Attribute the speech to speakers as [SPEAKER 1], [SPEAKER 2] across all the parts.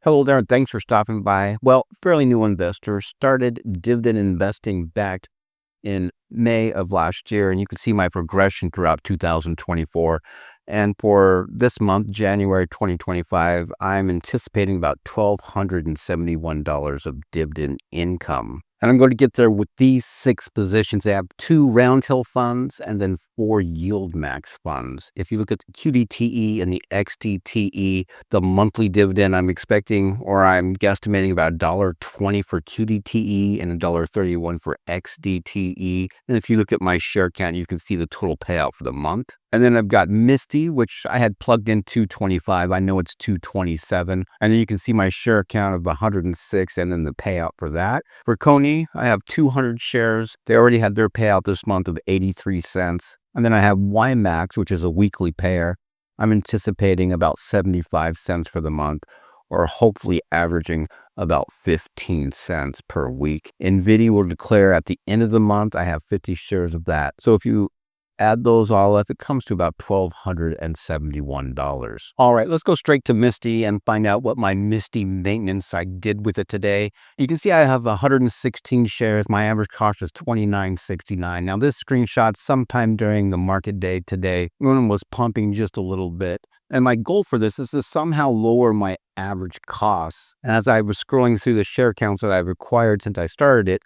[SPEAKER 1] Hello there, and thanks for stopping by. Well, fairly new investor, started dividend investing back in May of last year, and you can see my progression throughout 2024. And for this month, January 2025, I'm anticipating about $1,271 of dividend income. And I'm going to get there with these 6 positions. I have 2 round hill funds and then 4 yield max funds. If you look at the QDTE and the XDTE, the monthly dividend I'm expecting, or I'm guesstimating about $1.20 for QDTE and $1.31 for XDTE. And if you look at my share count, you can see the total payout for the month. And then I've got MSTY, which I had plugged in 225. I know it's 227. And then you can see my share count of 106 and then the payout for that. For Coney, I have 200 shares. They already had their payout this month of 83 cents. And then I have YMAX, which is a weekly payer. I'm anticipating about 75 cents for the month, or hopefully averaging about 15 cents per week. NVIDIA will declare at the end of the month. I have 50 shares of that. So if you add those all up, it comes to about $1,271. All right, let's go straight to MSTY and find out what my MSTY maintenance I did with it today. You can see I have 116 shares. My average cost is $29.69. Now this screenshot sometime during the market day today, when it was pumping just a little bit. And my goal for this is to somehow lower my average costs. And as I was scrolling through the share counts that I've acquired since I started it,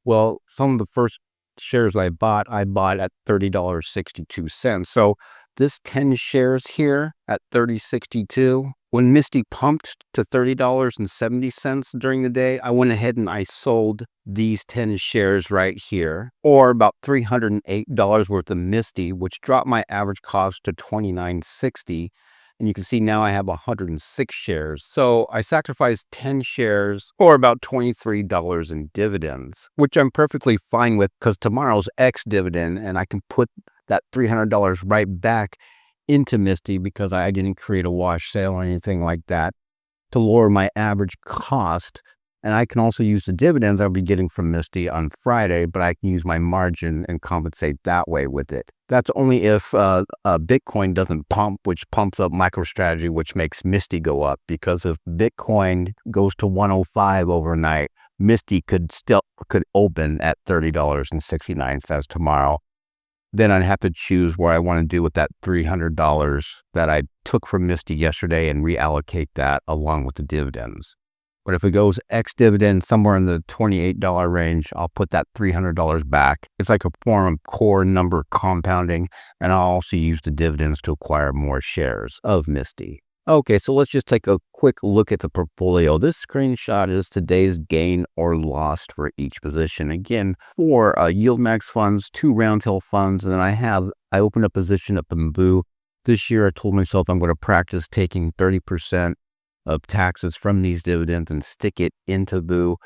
[SPEAKER 1] well, some of the first shares I bought at $30.62. So this 10 shares here at $30.62, when MSTY pumped to $30.70 during the day, I went ahead and I sold these 10 shares right here, or about $308 worth of MSTY, which dropped my average cost to $29.60. And you can see now I have 106 shares. So I sacrificed 10 shares or about $23 in dividends, which I'm perfectly fine with because tomorrow's X dividend and I can put that $300 right back into MSTY because I didn't create a wash sale or anything like that to lower my average cost. And I can also use the dividends I'll be getting from MSTY on Friday, but I can use my margin and compensate that way with it. That's only if Bitcoin doesn't pump, which pumps up MicroStrategy, which makes MSTY go up. Because if Bitcoin goes to 105 overnight, MSTY could open at $30.69 tomorrow. Then I'd have to choose what I want to do with that $300 that I took from MSTY yesterday and reallocate that along with the dividends. But if it goes X dividend somewhere in the $28 range, I'll put that $300 back. It's like a form of core number compounding, and I'll also use the dividends to acquire more shares of MSTY. Okay, so let's just take a quick look at the portfolio. This screenshot is today's gain or loss for each position. Again, 4 yield max funds, 2 round-hill funds, and then I opened a position up in Boo. This year I told myself I'm going to practice taking 30% of taxes from these dividends and stick it into VU,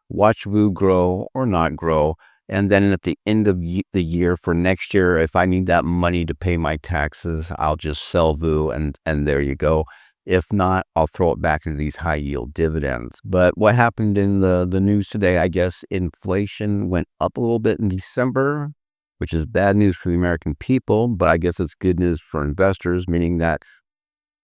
[SPEAKER 1] watch VU grow or not grow. And then at the end of the year for next year, if I need that money to pay my taxes, I'll just sell VU and there you go. If not, I'll throw it back into these high yield dividends. But what happened in the news today, I guess inflation went up a little bit in December, which is bad news for the American people, but I guess it's good news for investors, meaning that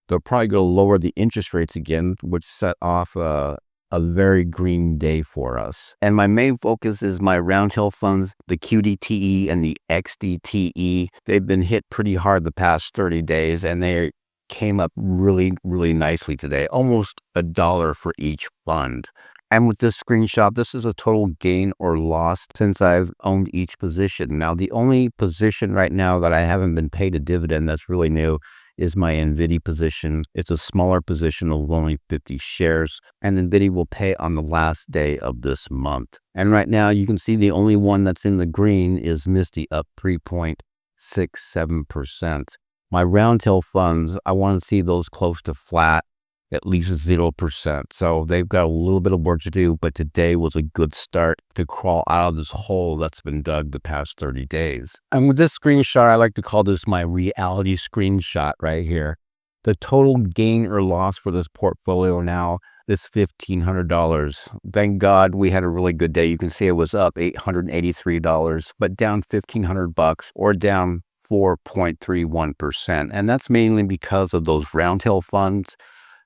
[SPEAKER 1] they'll probably go lower the interest rates again, which set off a very green day for us. And my main focus is my round-hill funds, the QDTE and the XDTE. They've been hit pretty hard the past 30 days, and they came up really, really nicely today, almost $1 for each fund. And with this screenshot, this is a total gain or loss since I've owned each position. Now, the only position right now that I haven't been paid a dividend that's really new is my NVIDIA position. It's a smaller position of only 50 shares, and NVIDIA will pay on the last day of this month. And right now, you can see the only one that's in the green is MSTY, up 3.67%. My round-hill funds, I want to see those close to flat, at least 0%. So they've got a little bit of work to do, but today was a good start to crawl out of this hole that's been dug the past 30 days. And with this screenshot, I like to call this my reality screenshot right here. The total gain or loss for this portfolio now is $1,500. Thank God we had a really good day. You can see it was up $883, but down $1,500 or down 4.31%. And that's mainly because of those round-hill funds.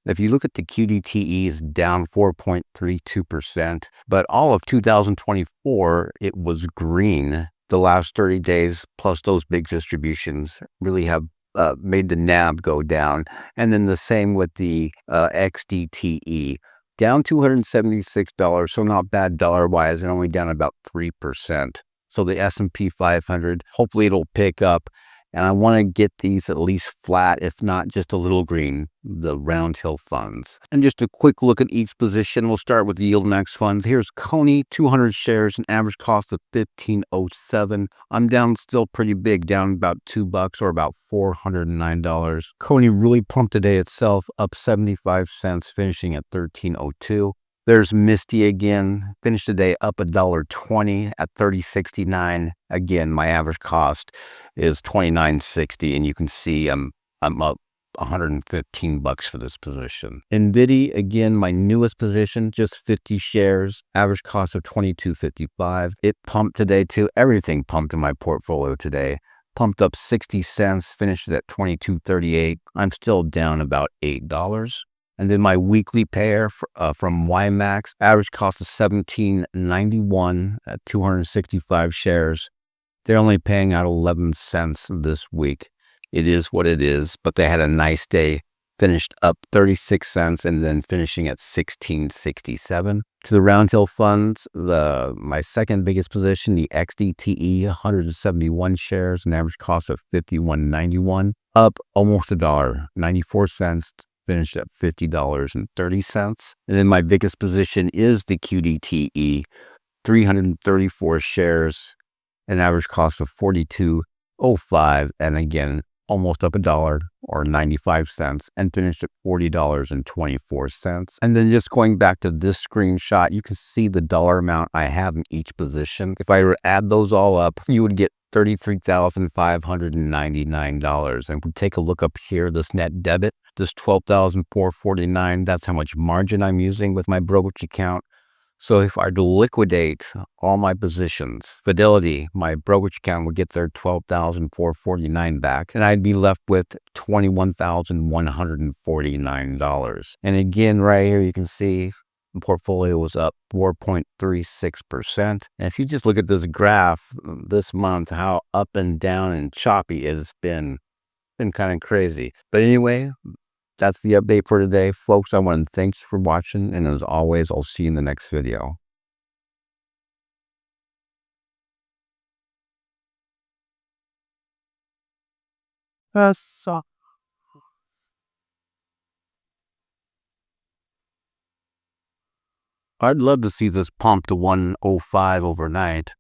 [SPEAKER 1] If you look at the QDTE, is down 4.32%, but all of 2024, it was green. The last 30 days, plus those big distributions, really have made the NAB go down. And then the same with the XDTE, down $276, so not bad dollar-wise, and only down about 3%. So the S&P 500, hopefully it'll pick up. And I want to get these at least flat, if not just a little green, the round hill funds. And just a quick look at each position. We'll start with the Yield Max funds. Here's Coney, 200 shares, an average cost of $15.07. I'm down still pretty big, down about $2 or about $409. Coney really pumped today itself, up 75 cents, finishing at $13.02. There's MSTY again, finished today up $1.20 at $30.69. Again, my average cost is $29.60, and you can see I'm up $115 for this position. NVIDIA, again, my newest position, just 50 shares, average cost of $22.55. It pumped today too. Everything pumped in my portfolio today. Pumped up 60 cents, finished at $22.38. I'm still down about $8. And then my weekly pair from YMAX, average cost of $17.91 at 265 shares. They're only paying out 11 cents this week. It is what it is, but they had a nice day, finished up 36 cents and then finishing at 16.67. To the Round Hill funds, my second biggest position, the XDTE, 171 shares, an average cost of $51.91, up almost $1, 94 cents. Finished at $50.30. And then my biggest position is the QDTE, 334 shares, an average cost of $42.05. And again, almost up $1 or 95 cents, and finished at $40.24. And then just going back to this screenshot, you can see the dollar amount I have in each position. If I were to add those all up, you would get $33,599. And if we take a look up here, this net debit, this $12,449, that's how much margin I'm using with my brokerage account. So if I were to liquidate all my positions, Fidelity, my brokerage account would get their $12,449 back, and I'd be left with $21,149. And again, right here, you can see the portfolio was up 4.36%. And if you just look at this graph this month, how up and down and choppy it has been kind of crazy. But anyway, that's the update for today, folks. I want to thank you for watching, and as always, I'll see you in the next video. I'd love to see this pump to 105 overnight.